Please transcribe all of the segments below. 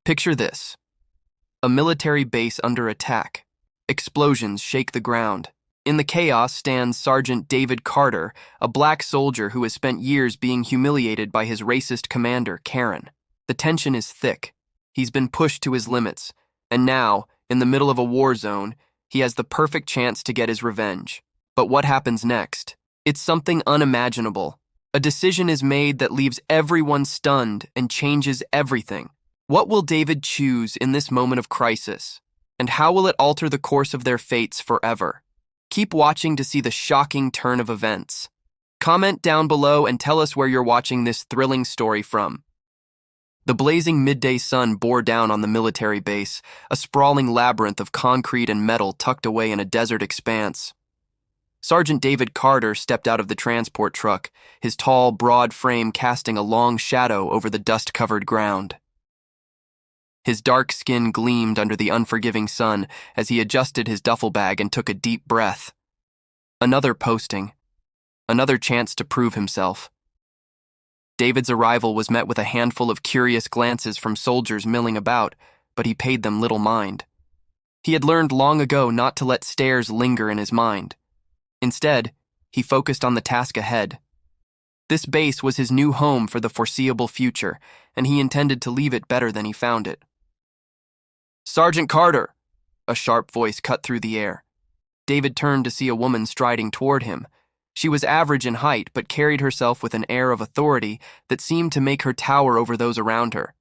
Picture this: a military base under attack. Explosions shake the ground. In the chaos stands Sergeant David Carter, a black soldier who has spent years being humiliated by his racist commander, Karen. The tension is thick. He's been pushed to his limits, and now, in the middle of a war zone, he has the perfect chance to get his revenge. But what happens next? It's something unimaginable. A decision is made that leaves everyone stunned and changes everything. What will David choose in this moment of crisis? And how will it alter the course of their fates forever? Keep watching to see the shocking turn of events. Comment down below and tell us where you're watching this thrilling story from. The blazing midday sun bore down on the military base, a sprawling labyrinth of concrete and metal tucked away in a desert expanse. Sergeant David Carter stepped out of the transport truck, his tall, broad frame casting a long shadow over the dust-covered ground. His dark skin gleamed under the unforgiving sun as he adjusted his duffel bag and took a deep breath. Another posting. Another chance to prove himself. David's arrival was met with a handful of curious glances from soldiers milling about, but he paid them little mind. He had learned long ago not to let stares linger in his mind. Instead, he focused on the task ahead. This base was his new home for the foreseeable future, and he intended to leave it better than he found it. "Sergeant Carter!" A sharp voice cut through the air. David turned to see a woman striding toward him. She was average in height, but carried herself with an air of authority that seemed to make her tower over those around her.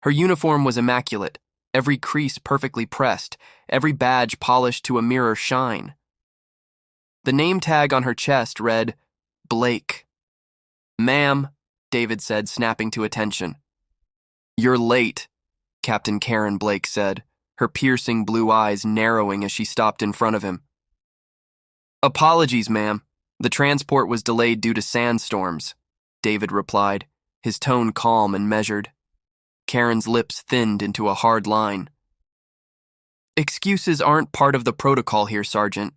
Her uniform was immaculate, every crease perfectly pressed, every badge polished to a mirror shine. The name tag on her chest read, Blake. "Ma'am," David said, snapping to attention. "You're late," Captain Karen Blake said, her piercing blue eyes narrowing as she stopped in front of him. "Apologies, ma'am. The transport was delayed due to sandstorms," David replied, his tone calm and measured. Karen's lips thinned into a hard line. "Excuses aren't part of the protocol here, Sergeant.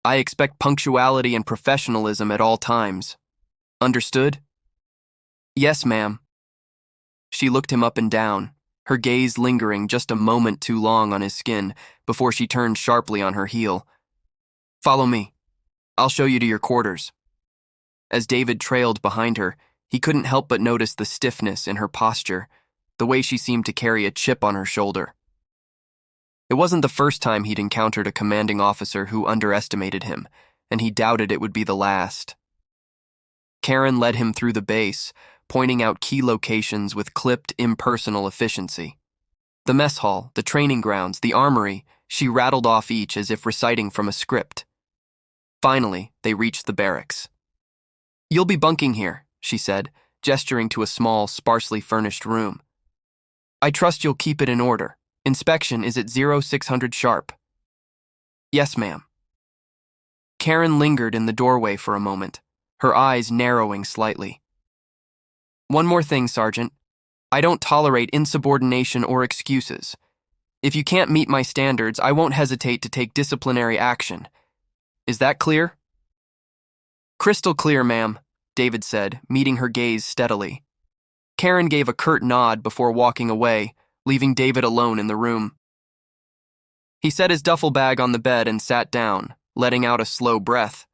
I expect punctuality and professionalism at all times. Understood?" "Yes, ma'am." She looked him up and down, her gaze lingering just a moment too long on his skin before she turned sharply on her heel. "Follow me. I'll show you to your quarters." As David trailed behind her, he couldn't help but notice the stiffness in her posture, the way she seemed to carry a chip on her shoulder. It wasn't the first time he'd encountered a commanding officer who underestimated him, and he doubted it would be the last. Karen led him through the base, pointing out key locations with clipped, impersonal efficiency. The mess hall, the training grounds, the armory, she rattled off each as if reciting from a script. Finally, they reached the barracks. "You'll be bunking here," she said, gesturing to a small, sparsely furnished room. "I trust you'll keep it in order. Inspection is at 0600 sharp." "Yes, ma'am." Karen lingered in the doorway for a moment, her eyes narrowing slightly. "One more thing, Sergeant. I don't tolerate insubordination or excuses. If you can't meet my standards, I won't hesitate to take disciplinary action. Is that clear?" "Crystal clear, ma'am," David said, meeting her gaze steadily. Karen gave a curt nod before walking away, leaving David alone in the room. He set his duffel bag on the bed and sat down, letting out a slow breath.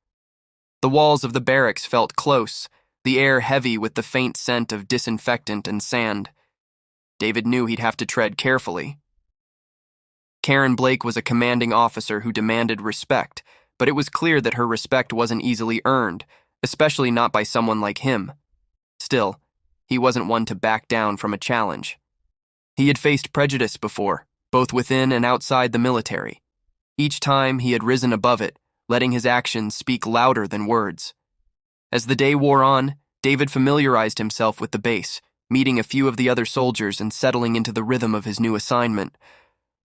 The walls of the barracks felt close, the air heavy with the faint scent of disinfectant and sand. David knew he'd have to tread carefully. Karen Blake was a commanding officer who demanded respect, but it was clear that her respect wasn't easily earned, especially not by someone like him. Still, he wasn't one to back down from a challenge. He had faced prejudice before, both within and outside the military. Each time he had risen above it, letting his actions speak louder than words. As the day wore on, David familiarized himself with the base, meeting a few of the other soldiers and settling into the rhythm of his new assignment.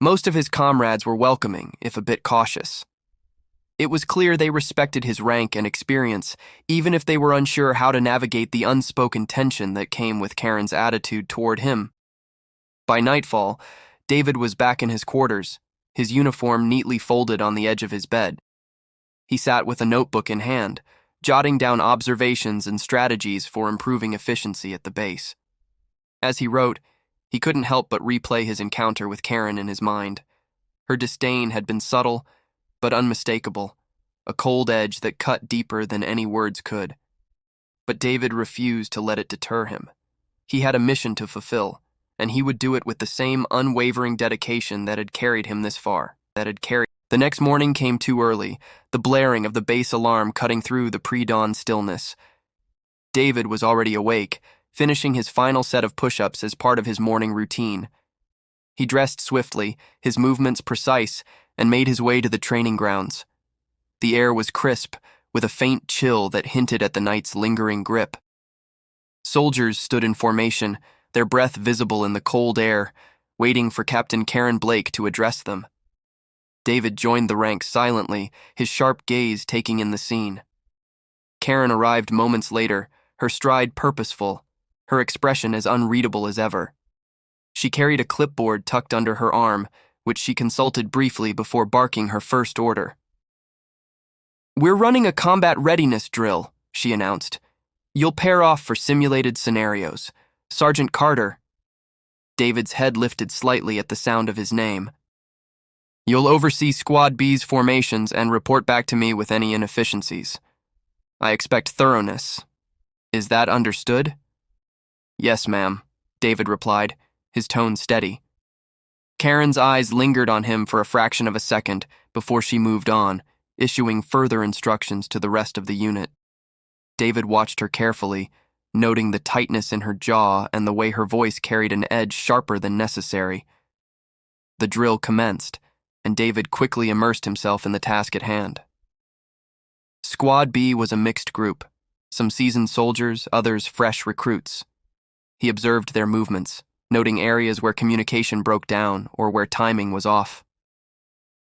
Most of his comrades were welcoming, if a bit cautious. It was clear they respected his rank and experience, even if they were unsure how to navigate the unspoken tension that came with Karen's attitude toward him. By nightfall, David was back in his quarters, his uniform neatly folded on the edge of his bed. He sat with a notebook in hand, jotting down observations and strategies for improving efficiency at the base. As he wrote, He couldn't help but replay his encounter with Karen in his mind. Her disdain had been subtle, but unmistakable, a cold edge that cut deeper than any words could. But David refused to let it deter him. He had a mission to fulfill, and he would do it with the same unwavering dedication that had carried him this far. The next morning came too early, the blaring of the base alarm cutting through the pre-dawn stillness. David was already awake, finishing his final set of push-ups as part of his morning routine. He dressed swiftly, his movements precise, and made his way to the training grounds. The air was crisp, with a faint chill that hinted at the night's lingering grip. Soldiers stood in formation, their breath visible in the cold air, waiting for Captain Karen Blake to address them. David joined the ranks silently, his sharp gaze taking in the scene. Karen arrived moments later, her stride purposeful, her expression as unreadable as ever. She carried a clipboard tucked under her arm, which she consulted briefly before barking her first order. "We're running a combat readiness drill," she announced. "You'll pair off for simulated scenarios. Sergeant Carter." David's head lifted slightly at the sound of his name. "You'll oversee Squad B's formations and report back to me with any inefficiencies. I expect thoroughness. Is that understood?" "Yes, ma'am," David replied, his tone steady. Karen's eyes lingered on him for a fraction of a second before she moved on, issuing further instructions to the rest of the unit. David watched her carefully, noting the tightness in her jaw and the way her voice carried an edge sharper than necessary. The drill commenced, and David quickly immersed himself in the task at hand. Squad B was a mixed group, some seasoned soldiers, others fresh recruits. He observed their movements, noting areas where communication broke down or where timing was off.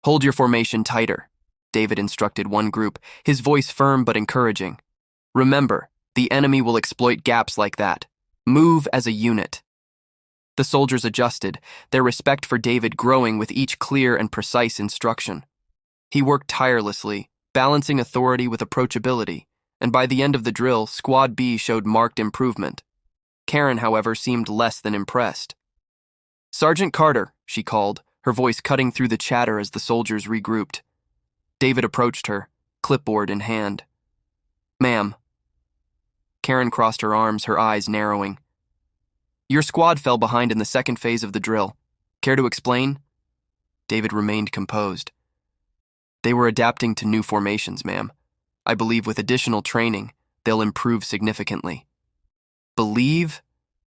"Hold your formation tighter," David instructed one group, his voice firm but encouraging. "Remember, the enemy will exploit gaps like that. Move as a unit." The soldiers adjusted, their respect for David growing with each clear and precise instruction. He worked tirelessly, balancing authority with approachability, and by the end of the drill, Squad B showed marked improvement. Karen, however, seemed less than impressed. "Sergeant Carter," she called, her voice cutting through the chatter as the soldiers regrouped. David approached her, clipboard in hand. "Ma'am." Karen crossed her arms, her eyes narrowing. "Your squad fell behind in the second phase of the drill. Care to explain?" David remained composed. "They were adapting to new formations, ma'am. I believe with additional training, they'll improve significantly." "Believe?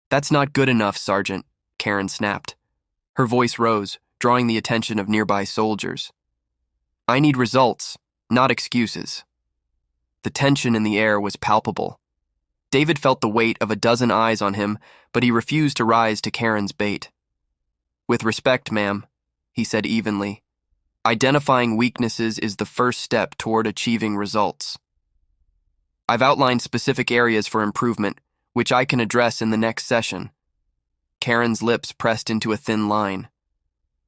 That's not good enough, Sergeant," Karen snapped. Her voice rose, drawing the attention of nearby soldiers. "I need results, not excuses." The tension in the air was palpable. David felt the weight of a dozen eyes on him, but he refused to rise to Karen's bait. "With respect, ma'am," he said evenly, "identifying weaknesses is the first step toward achieving results. I've outlined specific areas for improvement, which I can address in the next session." Karen's lips pressed into a thin line.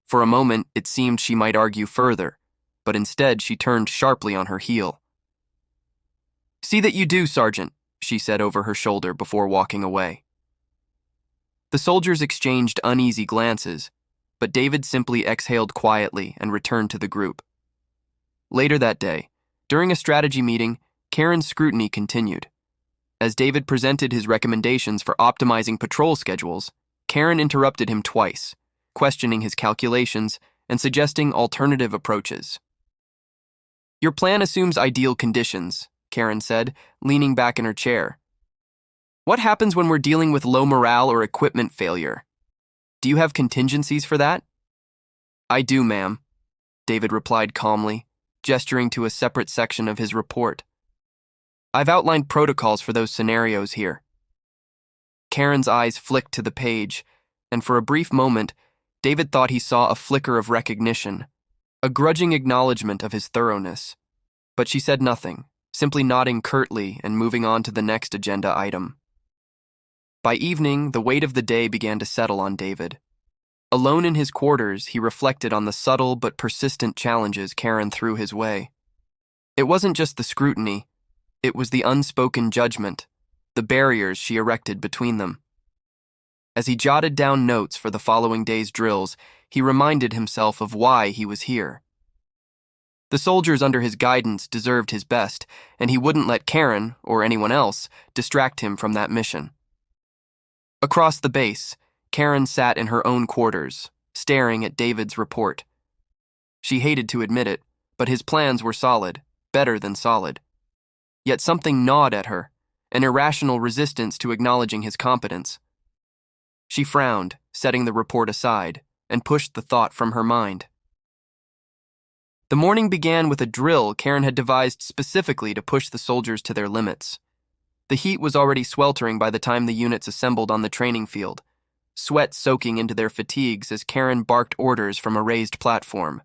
For a moment, it seemed she might argue further, but instead she turned sharply on her heel. "See that you do, Sergeant," she said over her shoulder before walking away. The soldiers exchanged uneasy glances, but David simply exhaled quietly and returned to the group. Later that day, during a strategy meeting, Karen's scrutiny continued. As David presented his recommendations for optimizing patrol schedules, Karen interrupted him twice, questioning his calculations and suggesting alternative approaches. "Your plan assumes ideal conditions," Karen said, leaning back in her chair. "What happens when we're dealing with low morale or equipment failure? Do you have contingencies for that?" "I do, ma'am," David replied calmly, gesturing to a separate section of his report. "I've outlined protocols for those scenarios here." Karen's eyes flicked to the page, and for a brief moment, David thought he saw a flicker of recognition, a grudging acknowledgement of his thoroughness. But she said nothing, simply nodding curtly and moving on to the next agenda item. By evening, the weight of the day began to settle on David. Alone in his quarters, he reflected on the subtle but persistent challenges Karen threw his way. It wasn't just the scrutiny, it was the unspoken judgment, the barriers she erected between them. As he jotted down notes for the following day's drills, he reminded himself of why he was here. The soldiers under his guidance deserved his best, and he wouldn't let Karen, or anyone else, distract him from that mission. Across the base, Karen sat in her own quarters, staring at David's report. She hated to admit it, but his plans were solid, better than solid. Yet something gnawed at her, an irrational resistance to acknowledging his competence. She frowned, setting the report aside, and pushed the thought from her mind. The morning began with a drill Karen had devised specifically to push the soldiers to their limits. The heat was already sweltering by the time the units assembled on the training field, sweat soaking into their fatigues as Karen barked orders from a raised platform.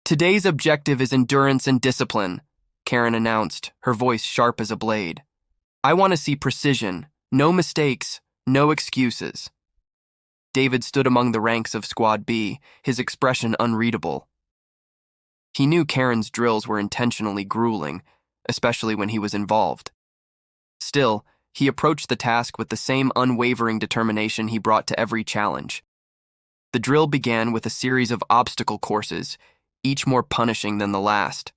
"Today's objective is endurance and discipline," Karen announced, her voice sharp as a blade. "I want to see precision, no mistakes, no excuses." David stood among the ranks of Squad B, his expression unreadable. He knew Karen's drills were intentionally grueling, especially when he was involved. Still, he approached the task with the same unwavering determination he brought to every challenge. The drill began with a series of obstacle courses, each more punishing than the last.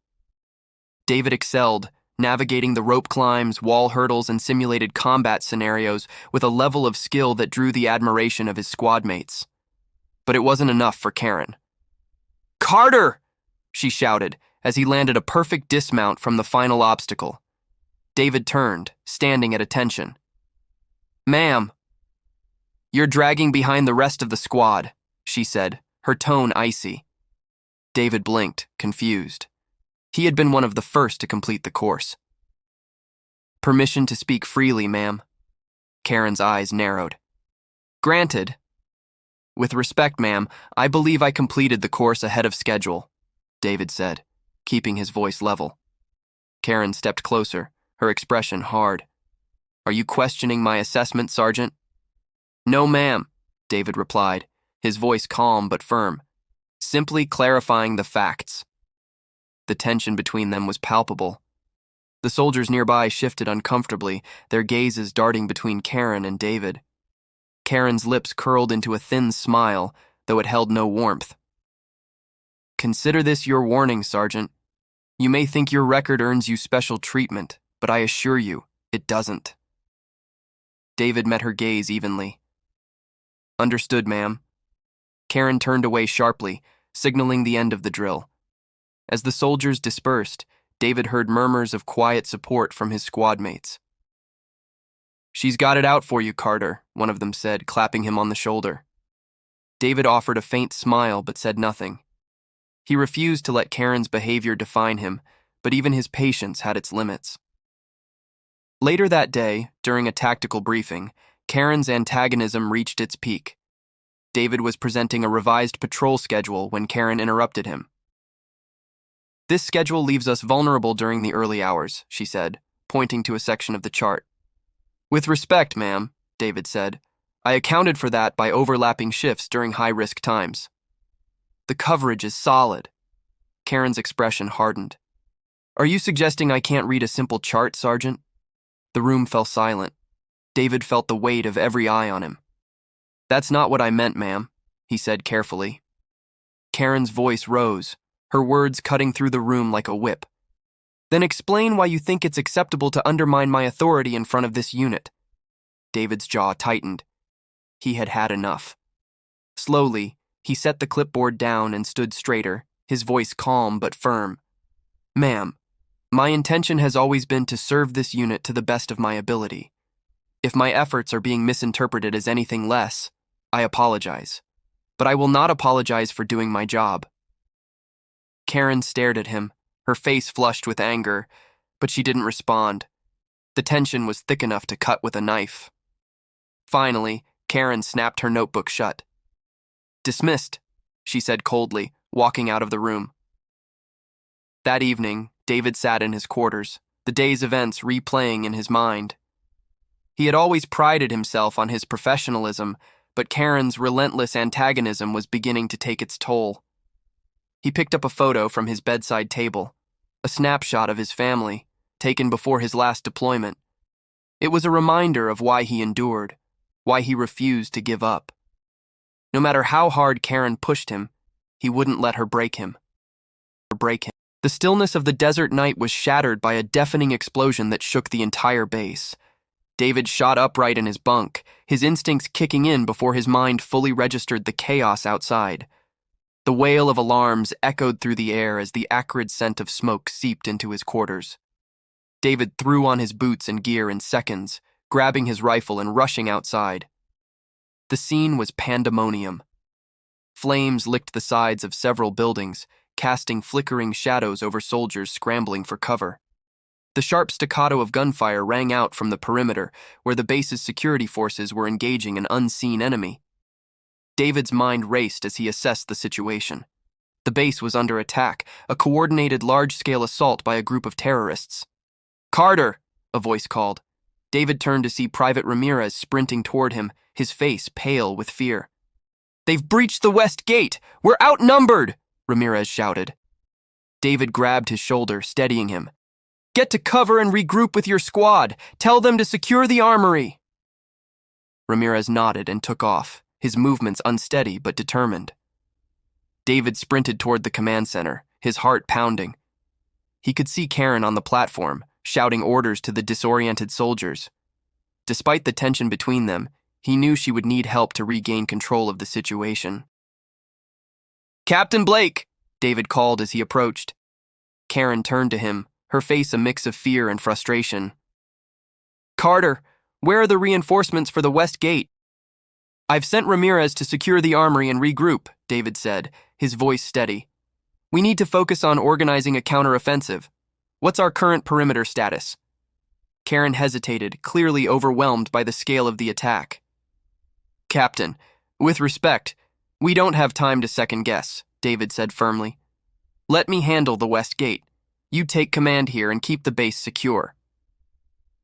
David excelled, navigating the rope climbs, wall hurdles, and simulated combat scenarios with a level of skill that drew the admiration of his squad mates. But it wasn't enough for Karen. "Carter!" she shouted as he landed a perfect dismount from the final obstacle. David turned, standing at attention. "Ma'am." "You're dragging behind the rest of the squad," she said, her tone icy. David blinked, confused. He had been one of the first to complete the course. "Permission to speak freely, ma'am." Karen's eyes narrowed. "Granted." "With respect, ma'am, I believe I completed the course ahead of schedule," David said, keeping his voice level. Karen stepped closer, her expression hard. "Are you questioning my assessment, Sergeant?" "No, ma'am," David replied, his voice calm but firm. "Simply clarifying the facts." The tension between them was palpable. The soldiers nearby shifted uncomfortably, their gazes darting between Karen and David. Karen's lips curled into a thin smile, though it held no warmth. "Consider this your warning, Sergeant. You may think your record earns you special treatment, but I assure you, it doesn't." David met her gaze evenly. "Understood, ma'am." Karen turned away sharply, signaling the end of the drill. As the soldiers dispersed, David heard murmurs of quiet support from his squad mates. "She's got it out for you, Carter," one of them said, clapping him on the shoulder. David offered a faint smile but said nothing. He refused to let Karen's behavior define him, but even his patience had its limits. Later that day, during a tactical briefing, Karen's antagonism reached its peak. David was presenting a revised patrol schedule when Karen interrupted him. "This schedule leaves us vulnerable during the early hours," she said, pointing to a section of the chart. "With respect, ma'am," David said, "I accounted for that by overlapping shifts during high-risk times." "The coverage is solid." Karen's expression hardened. "Are you suggesting I can't read a simple chart, Sergeant?" The room fell silent. David felt the weight of every eye on him. "That's not what I meant, ma'am," he said carefully. Karen's voice rose, her words cutting through the room like a whip. "Then explain why you think it's acceptable to undermine my authority in front of this unit." David's jaw tightened. He had had enough. Slowly, he set the clipboard down and stood straighter, his voice calm but firm. "Ma'am, my intention has always been to serve this unit to the best of my ability. If my efforts are being misinterpreted as anything less, I apologize. But I will not apologize for doing my job." Karen stared at him, her face flushed with anger, but she didn't respond. The tension was thick enough to cut with a knife. Finally, Karen snapped her notebook shut. "Dismissed," she said coldly, walking out of the room. That evening, David sat in his quarters, the day's events replaying in his mind. He had always prided himself on his professionalism, but Karen's relentless antagonism was beginning to take its toll. He picked up a photo from his bedside table, a snapshot of his family, taken before his last deployment. It was a reminder of why he endured, why he refused to give up. No matter how hard Karen pushed him, he wouldn't let her break him. The stillness of the desert night was shattered by a deafening explosion that shook the entire base. David shot upright in his bunk, his instincts kicking in before his mind fully registered the chaos outside. The wail of alarms echoed through the air as the acrid scent of smoke seeped into his quarters. David threw on his boots and gear in seconds, grabbing his rifle and rushing outside. The scene was pandemonium. Flames licked the sides of several buildings, casting flickering shadows over soldiers scrambling for cover. The sharp staccato of gunfire rang out from the perimeter, where the base's security forces were engaging an unseen enemy. David's mind raced as he assessed the situation. The base was under attack, a coordinated large-scale assault by a group of terrorists. "Carter!" a voice called. David turned to see Private Ramirez sprinting toward him, his face pale with fear. "They've breached the west gate! We're outnumbered!" Ramirez shouted. David grabbed his shoulder, steadying him. "Get to cover and regroup with your squad. Tell them to secure the armory." Ramirez nodded and took off, his movements unsteady but determined. David sprinted toward the command center, his heart pounding. He could see Karen on the platform, shouting orders to the disoriented soldiers. Despite the tension between them, he knew she would need help to regain control of the situation. "Captain Blake!" David called as he approached. Karen turned to him, her face a mix of fear and frustration. "Carter, where are the reinforcements for the west gate?" "I've sent Ramirez to secure the armory and regroup," David said, his voice steady. "We need to focus on organizing a counteroffensive. What's our current perimeter status?" Karen hesitated, clearly overwhelmed by the scale of the attack. "Captain, with respect, we don't have time to second guess," David said firmly. "Let me handle the west gate. You take command here and keep the base secure."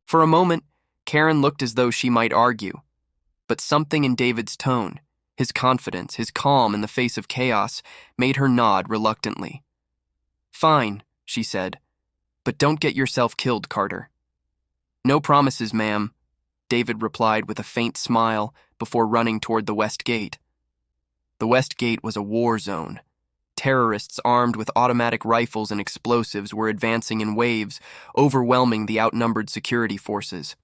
For a moment, Karen looked as though she might argue, but something in David's tone, his confidence, his calm in the face of chaos, made her nod reluctantly. "Fine," she said, "but don't get yourself killed, Carter." "No promises, ma'am," David replied with a faint smile before running toward the west gate. The west gate was a war zone. Terrorists armed with automatic rifles and explosives were advancing in waves, overwhelming the outnumbered security forces.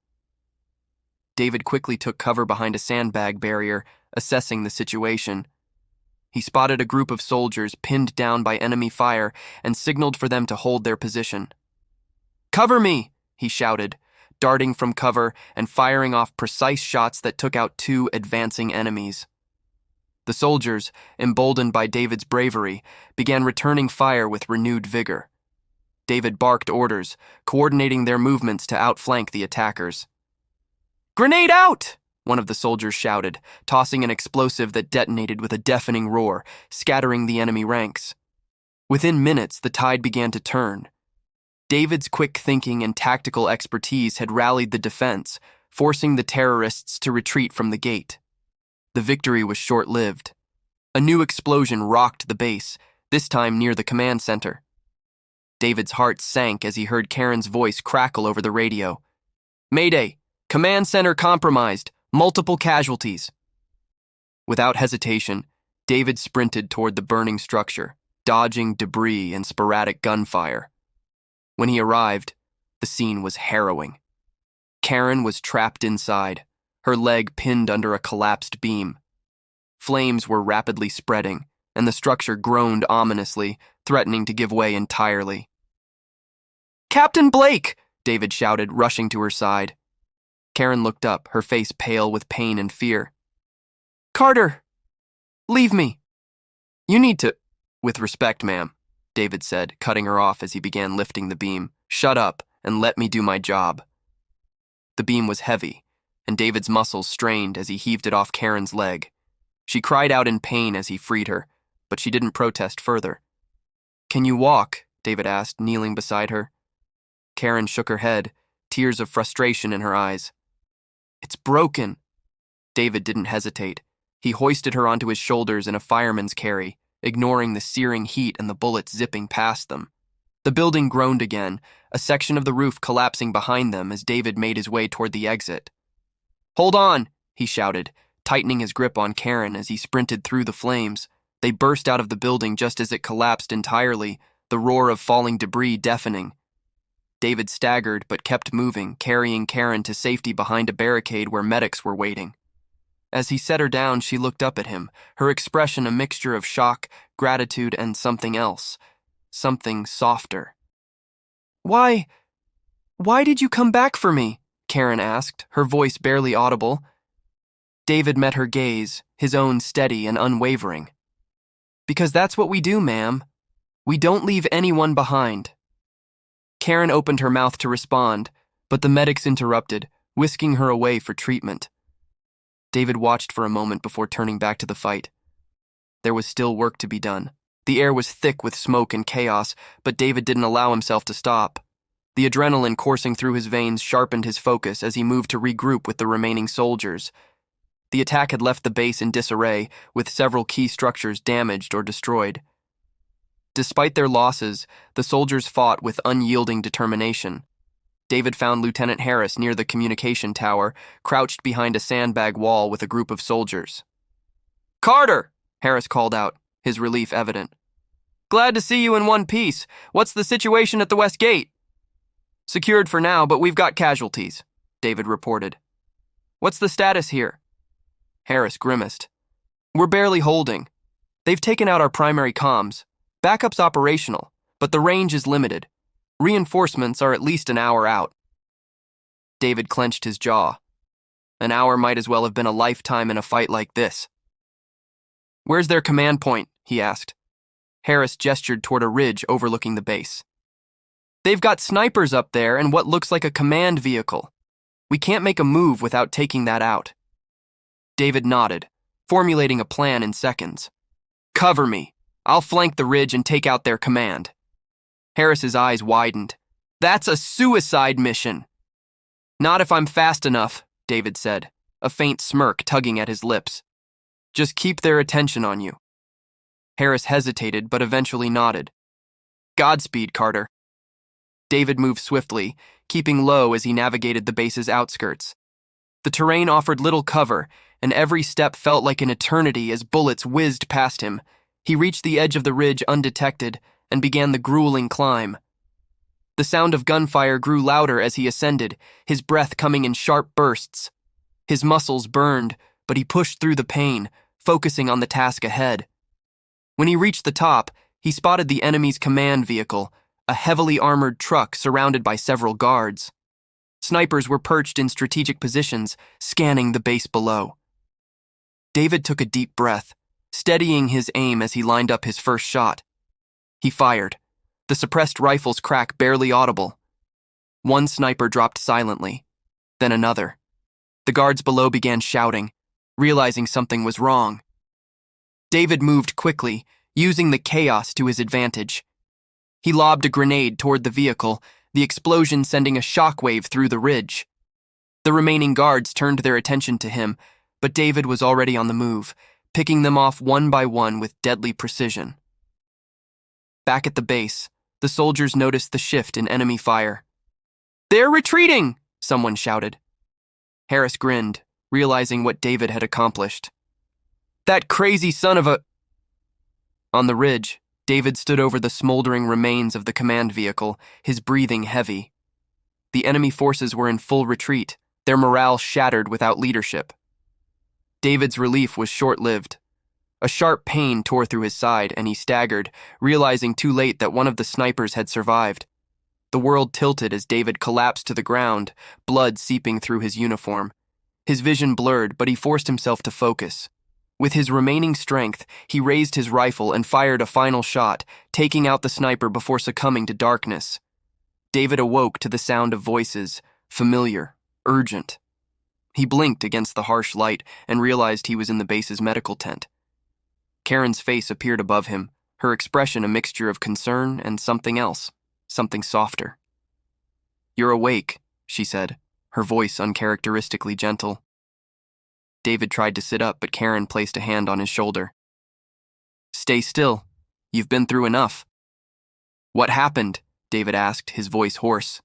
David quickly took cover behind a sandbag barrier, assessing the situation. He spotted a group of soldiers pinned down by enemy fire and signaled for them to hold their position. "Cover me!" he shouted, darting from cover and firing off precise shots that took out two advancing enemies. The soldiers, emboldened by David's bravery, began returning fire with renewed vigor. David barked orders, coordinating their movements to outflank the attackers. "Grenade out!" one of the soldiers shouted, tossing an explosive that detonated with a deafening roar, scattering the enemy ranks. Within minutes, the tide began to turn. David's quick thinking and tactical expertise had rallied the defense, forcing the terrorists to retreat from the gate. The victory was short-lived. A new explosion rocked the base, this time near the command center. David's heart sank as he heard Karen's voice crackle over the radio. "Mayday! Command center compromised! Multiple casualties!" Without hesitation, David sprinted toward the burning structure, dodging debris and sporadic gunfire. When he arrived, the scene was harrowing. Karen was trapped inside, her leg pinned under a collapsed beam. Flames were rapidly spreading, and the structure groaned ominously, threatening to give way entirely. "Captain Blake!" David shouted, rushing to her side. Karen looked up, her face pale with pain and fear. "Carter! Leave me! You need to—" "With respect, ma'am," David said, cutting her off as he began lifting the beam. "Shut up and let me do my job." The beam was heavy, and David's muscles strained as he heaved it off Karen's leg. She cried out in pain as he freed her, but she didn't protest further. "Can you walk?" David asked, kneeling beside her. Karen shook her head, tears of frustration in her eyes. "It's broken." David didn't hesitate. He hoisted her onto his shoulders in a fireman's carry, ignoring the searing heat and the bullets zipping past them. The building groaned again, a section of the roof collapsing behind them as David made his way toward the exit. "Hold on!" he shouted, tightening his grip on Karen as he sprinted through the flames. They burst out of the building just as it collapsed entirely, the roar of falling debris deafening. David staggered but kept moving, carrying Karen to safety behind a barricade where medics were waiting. As he set her down, she looked up at him, her expression a mixture of shock, gratitude, and something else. Something softer. Why did you come back for me?" Karen asked, her voice barely audible. David met her gaze, his own steady and unwavering. "Because that's what we do, ma'am. We don't leave anyone behind." Karen opened her mouth to respond, but the medics interrupted, whisking her away for treatment. David watched for a moment before turning back to the fight. There was still work to be done. The air was thick with smoke and chaos, but David didn't allow himself to stop. The adrenaline coursing through his veins sharpened his focus as he moved to regroup with the remaining soldiers. The attack had left the base in disarray, with several key structures damaged or destroyed. Despite their losses, the soldiers fought with unyielding determination. David found Lieutenant Harris near the communication tower, crouched behind a sandbag wall with a group of soldiers. "Carter!" Harris called out, his relief evident. "Glad to see you in one piece. What's the situation at the West Gate?" "Secured for now, but we've got casualties," David reported. "What's the status here?" Harris grimaced. "We're barely holding. They've taken out our primary comms. Backup's operational, but the range is limited. Reinforcements are at least an hour out." David clenched his jaw. An hour might as well have been a lifetime in a fight like this. "Where's their command point?" he asked. Harris gestured toward a ridge overlooking the base. "They've got snipers up there and what looks like a command vehicle. We can't make a move without taking that out." David nodded, formulating a plan in seconds. "Cover me. I'll flank the ridge and take out their command." Harris's eyes widened. "That's a suicide mission." "Not if I'm fast enough," David said, a faint smirk tugging at his lips. "Just keep their attention on you." Harris hesitated but eventually nodded. "Godspeed, Carter." David moved swiftly, keeping low as he navigated the base's outskirts. The terrain offered little cover, and every step felt like an eternity as bullets whizzed past him. He reached the edge of the ridge undetected and began the grueling climb. The sound of gunfire grew louder as he ascended, his breath coming in sharp bursts. His muscles burned, but he pushed through the pain, focusing on the task ahead. When he reached the top, he spotted the enemy's command vehicle, a heavily armored truck surrounded by several guards. Snipers were perched in strategic positions, scanning the base below. David took a deep breath, steadying his aim as he lined up his first shot. He fired, the suppressed rifle's crack barely audible. One sniper dropped silently, then another. The guards below began shouting, realizing something was wrong. David moved quickly, using the chaos to his advantage. He lobbed a grenade toward the vehicle, the explosion sending a shockwave through the ridge. The remaining guards turned their attention to him, but David was already on the move, picking them off one by one with deadly precision. Back at the base, the soldiers noticed the shift in enemy fire. "They're retreating!" someone shouted. Harris grinned, realizing what David had accomplished. "That crazy son of a—" On the ridge, David stood over the smoldering remains of the command vehicle, his breathing heavy. The enemy forces were in full retreat, their morale shattered without leadership. David's relief was short-lived. A sharp pain tore through his side, and he staggered, realizing too late that one of the snipers had survived. The world tilted as David collapsed to the ground, blood seeping through his uniform. His vision blurred, but he forced himself to focus. With his remaining strength, he raised his rifle and fired a final shot, taking out the sniper before succumbing to darkness. David awoke to the sound of voices, familiar, urgent. He blinked against the harsh light and realized he was in the base's medical tent. Karen's face appeared above him, her expression a mixture of concern and something else, something softer. "You're awake," she said, her voice uncharacteristically gentle. David tried to sit up, but Karen placed a hand on his shoulder. "Stay still. You've been through enough." "What happened?" David asked, his voice hoarse.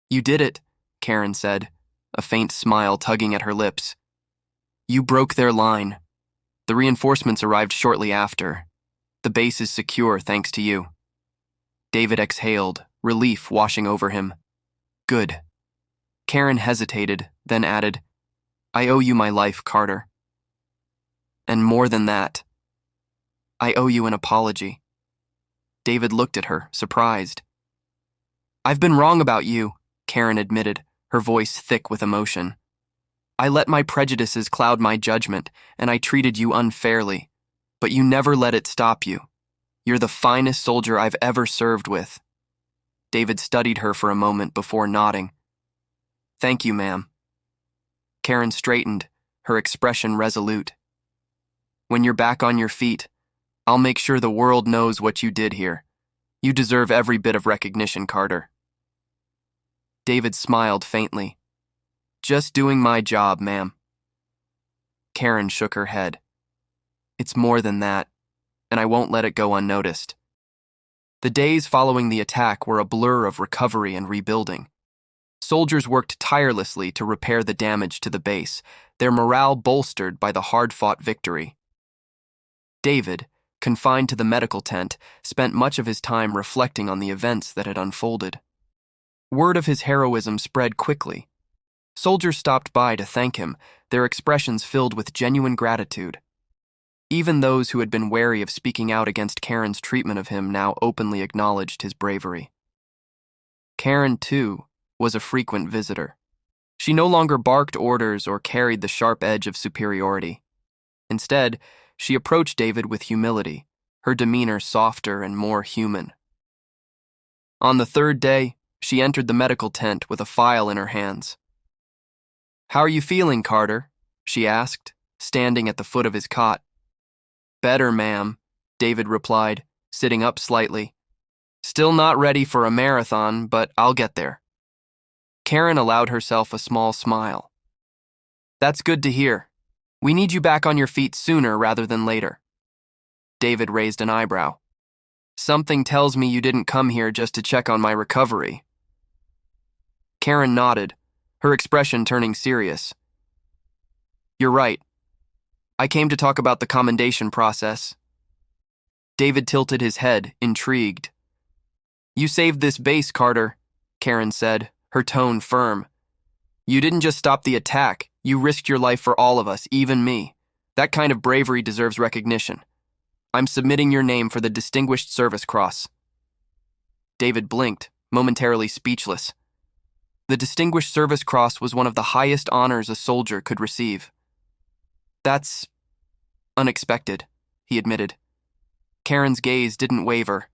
"You did it," Karen said, a faint smile tugging at her lips. You broke their line. The reinforcements arrived shortly after. The base is secure thanks to you. David exhaled, relief washing over him. Good. Karen hesitated, then added, I owe you my life, Carter. And more than that, I owe you an apology. David looked at her, surprised. I've been wrong about you, Karen admitted, her voice thick with emotion. I let my prejudices cloud my judgment, and I treated you unfairly. But you never let it stop you. You're the finest soldier I've ever served with. David studied her for a moment before nodding. Thank you, ma'am. Karen straightened, her expression resolute. When you're back on your feet, I'll make sure the world knows what you did here. You deserve every bit of recognition, Carter. David smiled faintly. Just doing my job, ma'am. Karen shook her head. It's more than that, and I won't let it go unnoticed. The days following the attack were a blur of recovery and rebuilding. Soldiers worked tirelessly to repair the damage to the base, their morale bolstered by the hard-fought victory. David, confined to the medical tent, spent much of his time reflecting on the events that had unfolded. Word of his heroism spread quickly. Soldiers stopped by to thank him, their expressions filled with genuine gratitude. Even those who had been wary of speaking out against Karen's treatment of him now openly acknowledged his bravery. Karen, too, was a frequent visitor. She no longer barked orders or carried the sharp edge of superiority. Instead, she approached David with humility, her demeanor softer and more human. On the third day, she entered the medical tent with a file in her hands. How are you feeling, Carter? She asked, standing at the foot of his cot. Better, ma'am, David replied, sitting up slightly. Still not ready for a marathon, but I'll get there. Karen allowed herself a small smile. That's good to hear. We need you back on your feet sooner rather than later. David raised an eyebrow. Something tells me you didn't come here just to check on my recovery. Karen nodded, her expression turning serious. You're right. I came to talk about the commendation process. David tilted his head, intrigued. You saved this base, Carter, Karen said, her tone firm. You didn't just stop the attack, you risked your life for all of us, even me. That kind of bravery deserves recognition. I'm submitting your name for the Distinguished Service Cross. David blinked, momentarily speechless. The Distinguished Service Cross was one of the highest honors a soldier could receive. That's unexpected, he admitted. Karen's gaze didn't waver.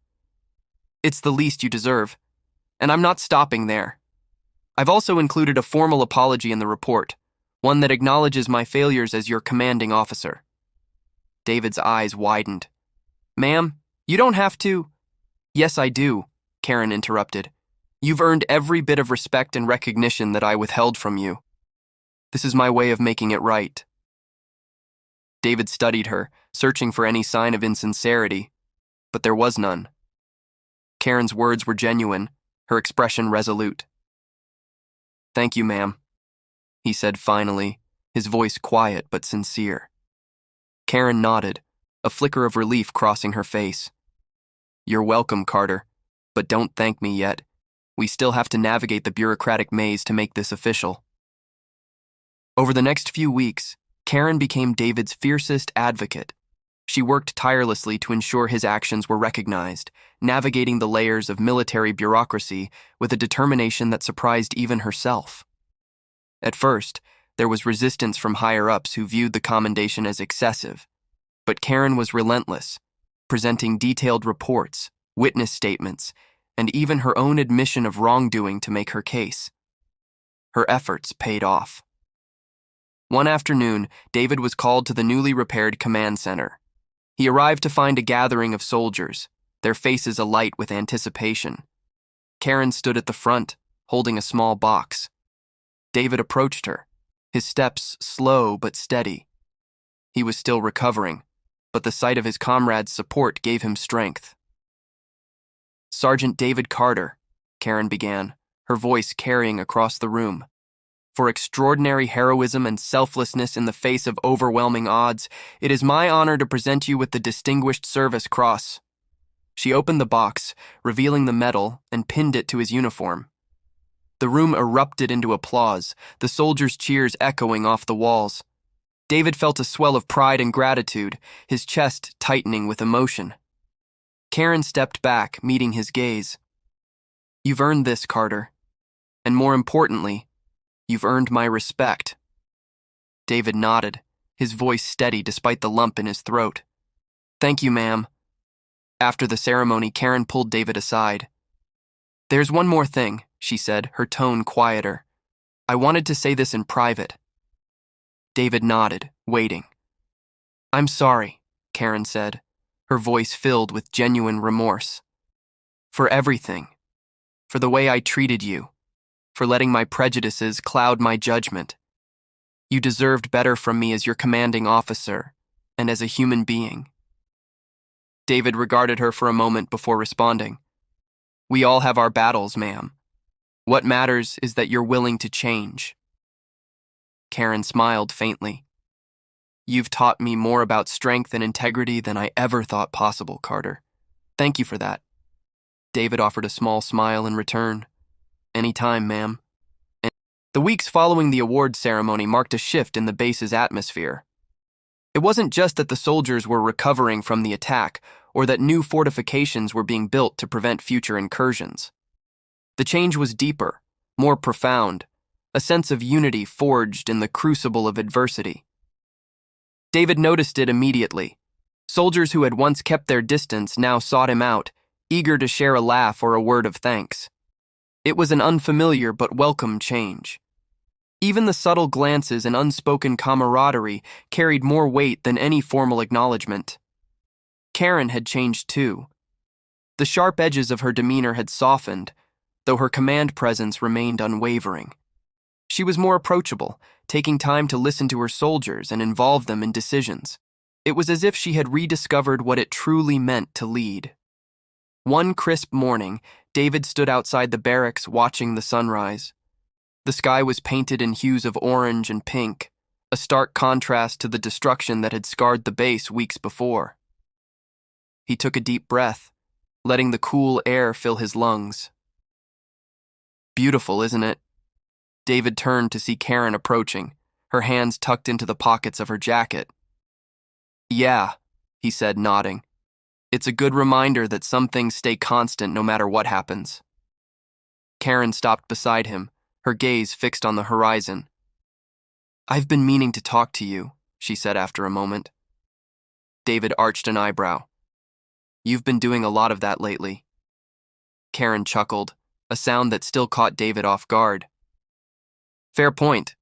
It's the least you deserve, and I'm not stopping there. I've also included a formal apology in the report, one that acknowledges my failures as your commanding officer. David's eyes widened. Ma'am, you don't have to. Yes, I do, Karen interrupted. You've earned every bit of respect and recognition that I withheld from you. This is my way of making it right. David studied her, searching for any sign of insincerity, but there was none. Karen's words were genuine, her expression resolute. Thank you, ma'am, he said finally, his voice quiet but sincere. Karen nodded, a flicker of relief crossing her face. You're welcome, Carter, but don't thank me yet. We still have to navigate the bureaucratic maze to make this official. Over the next few weeks, Karen became David's fiercest advocate. She worked tirelessly to ensure his actions were recognized, navigating the layers of military bureaucracy with a determination that surprised even herself. At first, there was resistance from higher-ups who viewed the commendation as excessive, but Karen was relentless, presenting detailed reports, witness statements, and even her own admission of wrongdoing to make her case. Her efforts paid off. One afternoon, David was called to the newly repaired command center. He arrived to find a gathering of soldiers, their faces alight with anticipation. Karen stood at the front, holding a small box. David approached her, his steps slow but steady. He was still recovering, but the sight of his comrades' support gave him strength. Sergeant David Carter, Karen began, her voice carrying across the room. For extraordinary heroism and selflessness in the face of overwhelming odds, it is my honor to present you with the Distinguished Service Cross." She opened the box, revealing the medal, and pinned it to his uniform. The room erupted into applause, the soldiers' cheers echoing off the walls. David felt a swell of pride and gratitude, his chest tightening with emotion. Karen stepped back, meeting his gaze. "You've earned this, Carter. And more importantly, you've earned my respect." David nodded, his voice steady despite the lump in his throat. "Thank you, ma'am." After the ceremony, Karen pulled David aside. "There's one more thing," she said, her tone quieter. "I wanted to say this in private." David nodded, waiting. "I'm sorry," Karen said, her voice filled with genuine remorse. "For everything. For the way I treated you. For letting my prejudices cloud my judgment. You deserved better from me as your commanding officer and as a human being." David regarded her for a moment before responding. "We all have our battles, ma'am. What matters is that you're willing to change." Karen smiled faintly. "You've taught me more about strength and integrity than I ever thought possible, Carter. Thank you for that." David offered a small smile in return. "Any time, ma'am." The weeks following the award ceremony marked a shift in the base's atmosphere. It wasn't just that the soldiers were recovering from the attack or that new fortifications were being built to prevent future incursions. The change was deeper, more profound, a sense of unity forged in the crucible of adversity. David noticed it immediately. Soldiers who had once kept their distance now sought him out, eager to share a laugh or a word of thanks. It was an unfamiliar but welcome change. Even the subtle glances and unspoken camaraderie carried more weight than any formal acknowledgement. Karen had changed too. The sharp edges of her demeanor had softened, though her command presence remained unwavering. She was more approachable, taking time to listen to her soldiers and involve them in decisions. It was as if she had rediscovered what it truly meant to lead. One crisp morning, David stood outside the barracks watching the sunrise. The sky was painted in hues of orange and pink, a stark contrast to the destruction that had scarred the base weeks before. He took a deep breath, letting the cool air fill his lungs. "Beautiful, isn't it?" David turned to see Karen approaching, her hands tucked into the pockets of her jacket. "Yeah," he said, nodding. "It's a good reminder that some things stay constant no matter what happens." Karen stopped beside him, her gaze fixed on the horizon. "I've been meaning to talk to you," she said after a moment. David arched an eyebrow. "You've been doing a lot of that lately." Karen chuckled, a sound that still caught David off guard. "Fair point.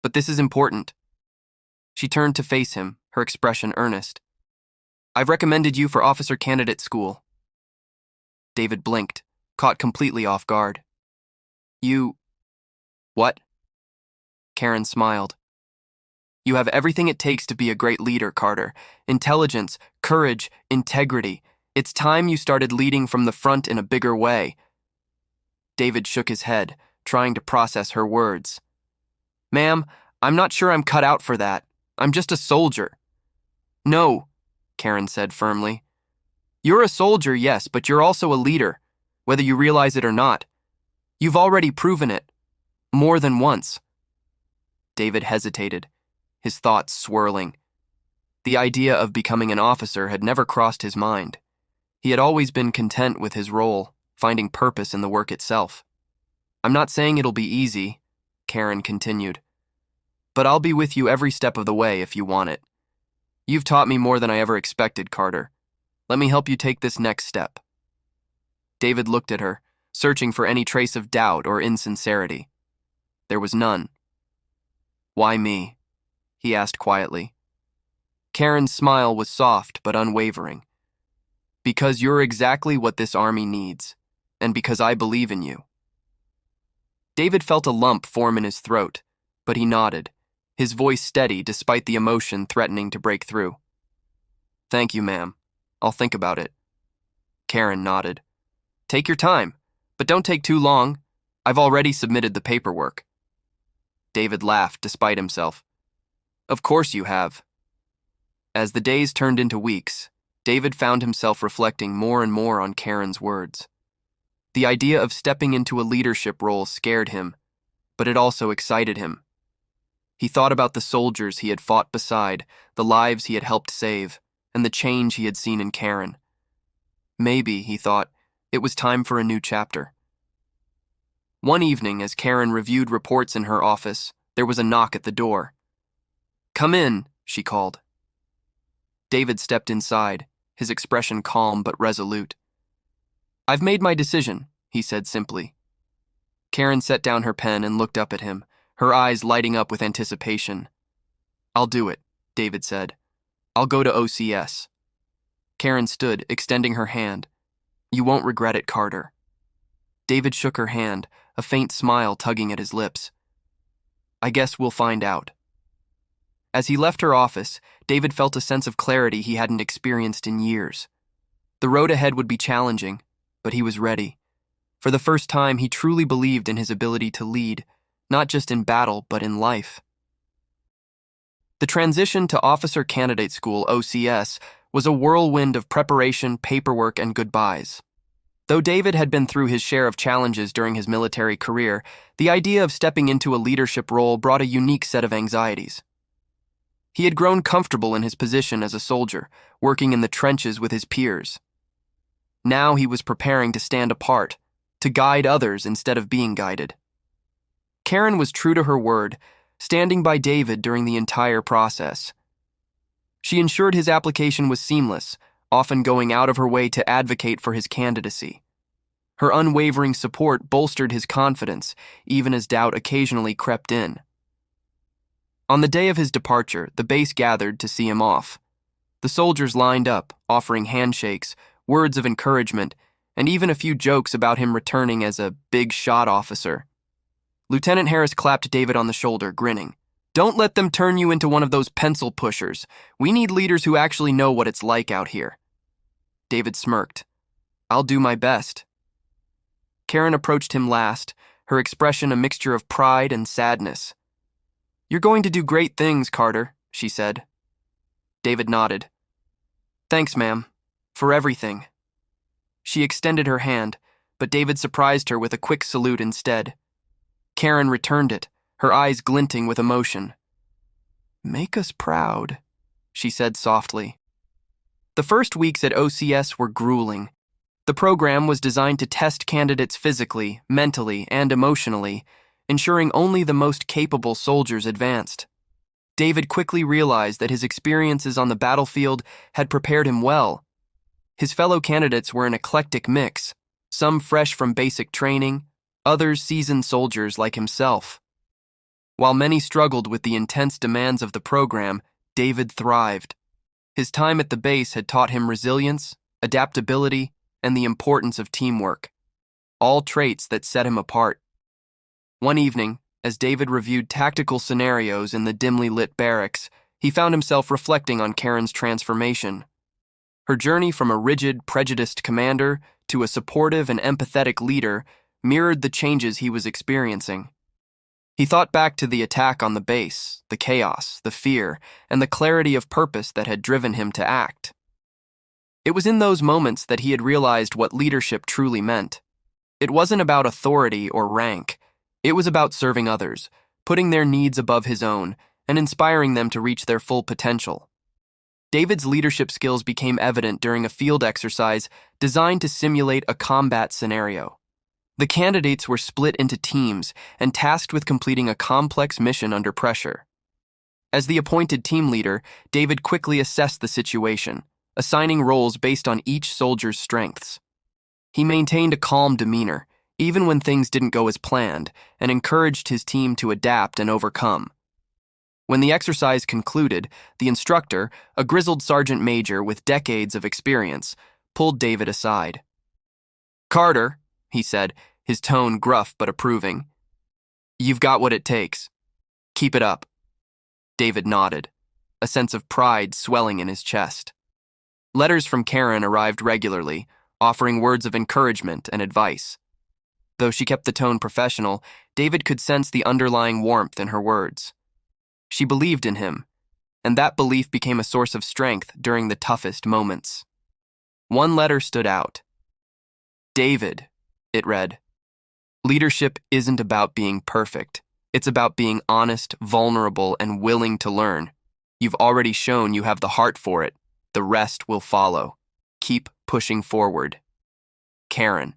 But this is important." She turned to face him, her expression earnest. "I've recommended you for officer candidate school." David blinked, caught completely off guard. "You... what?" Karen smiled. "You have everything it takes to be a great leader, Carter. Intelligence, courage, integrity. It's time you started leading from the front in a bigger way." David shook his head, trying to process her words. "Ma'am, I'm not sure I'm cut out for that. I'm just a soldier." "No," Karen said firmly. "You're a soldier, yes, but you're also a leader, whether you realize it or not. You've already proven it. More than once." David hesitated, his thoughts swirling. The idea of becoming an officer had never crossed his mind. He had always been content with his role, finding purpose in the work itself. "I'm not saying it'll be easy," Karen continued, "but I'll be with you every step of the way if you want it. You've taught me more than I ever expected, Carter. Let me help you take this next step." David looked at her, searching for any trace of doubt or insincerity. There was none. "Why me?" he asked quietly. Karen's smile was soft but unwavering. "Because you're exactly what this army needs, and because I believe in you." David felt a lump form in his throat, but he nodded, his voice steady despite the emotion threatening to break through. "Thank you, ma'am. I'll think about it." Karen nodded. "Take your time, but don't take too long. I've already submitted the paperwork." David laughed despite himself. Of course you have. As the days turned into weeks, David found himself reflecting more and more on Karen's words. The idea of stepping into a leadership role scared him, but it also excited him. He thought about the soldiers he had fought beside, the lives he had helped save, and the change he had seen in Karen. Maybe, he thought, it was time for a new chapter. One evening, as Karen reviewed reports in her office, there was a knock at the door. "Come in," she called. David stepped inside, his expression calm but resolute. "I've made my decision," he said simply. Karen set down her pen and looked up at him, her eyes lighting up with anticipation. "I'll do it," David said. "I'll go to OCS." Karen stood, extending her hand. "You won't regret it, Carter." David shook her hand, a faint smile tugging at his lips. "I guess we'll find out." As he left her office, David felt a sense of clarity he hadn't experienced in years. The road ahead would be challenging, but he was ready. For the first time, he truly believed in his ability to lead, not just in battle, but in life. The transition to Officer Candidate School, OCS, was a whirlwind of preparation, paperwork, and goodbyes. Though David had been through his share of challenges during his military career, the idea of stepping into a leadership role brought a unique set of anxieties. He had grown comfortable in his position as a soldier, working in the trenches with his peers. Now he was preparing to stand apart, to guide others instead of being guided. Karen was true to her word, standing by David during the entire process. She ensured his application was seamless, often going out of her way to advocate for his candidacy. Her unwavering support bolstered his confidence, even as doubt occasionally crept in. On the day of his departure, the base gathered to see him off. The soldiers lined up, offering handshakes, words of encouragement, and even a few jokes about him returning as a big shot officer. Lieutenant Harris clapped David on the shoulder, grinning. "Don't let them turn you into one of those pencil pushers. We need leaders who actually know what it's like out here." David smirked. "I'll do my best." Karen approached him last, her expression a mixture of pride and sadness. "You're going to do great things, Carter," she said. David nodded. "Thanks, ma'am, for everything." She extended her hand, but David surprised her with a quick salute instead. Karen returned it, her eyes glinting with emotion. "Make us proud," she said softly. The first weeks at OCS were grueling. The program was designed to test candidates physically, mentally, and emotionally, ensuring only the most capable soldiers advanced. David quickly realized that his experiences on the battlefield had prepared him well. His fellow candidates were an eclectic mix, some fresh from basic training, others seasoned soldiers like himself. While many struggled with the intense demands of the program, David thrived. His time at the base had taught him resilience, adaptability, and the importance of teamwork, all traits that set him apart. One evening, as David reviewed tactical scenarios in the dimly lit barracks, he found himself reflecting on Karen's transformation. Her journey from a rigid, prejudiced commander to a supportive and empathetic leader mirrored the changes he was experiencing. He thought back to the attack on the base, the chaos, the fear, and the clarity of purpose that had driven him to act. It was in those moments that he had realized what leadership truly meant. It wasn't about authority or rank. It was about serving others, putting their needs above his own, and inspiring them to reach their full potential. David's leadership skills became evident during a field exercise designed to simulate a combat scenario. The candidates were split into teams and tasked with completing a complex mission under pressure. As the appointed team leader, David quickly assessed the situation, assigning roles based on each soldier's strengths. He maintained a calm demeanor, even when things didn't go as planned, and encouraged his team to adapt and overcome. When the exercise concluded, the instructor, a grizzled sergeant major with decades of experience, pulled David aside. "Carter," he said, his tone gruff but approving, "you've got what it takes. Keep it up." David nodded, a sense of pride swelling in his chest. Letters from Karen arrived regularly, offering words of encouragement and advice. Though she kept the tone professional, David could sense the underlying warmth in her words. She believed in him, and that belief became a source of strength during the toughest moments. One letter stood out. David, it read, leadership isn't about being perfect. It's about being honest, vulnerable, and willing to learn. You've already shown you have the heart for it. The rest will follow. Keep pushing forward. Karen.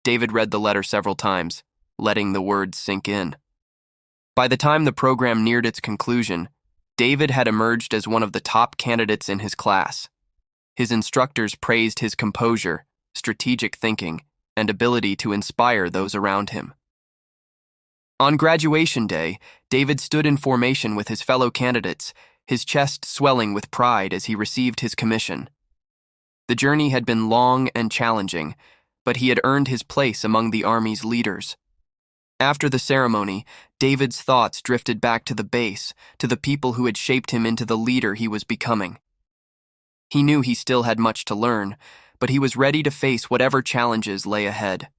David read the letter several times, letting the words sink in. By the time the program neared its conclusion, David had emerged as one of the top candidates in his class. His instructors praised his composure, strategic thinking, and ability to inspire those around him. On graduation day, David stood in formation with his fellow candidates, his chest swelling with pride as he received his commission. The journey had been long and challenging, but he had earned his place among the Army's leaders. After the ceremony, David's thoughts drifted back to the base, to the people who had shaped him into the leader he was becoming. He knew he still had much to learn, but he was ready to face whatever challenges lay ahead.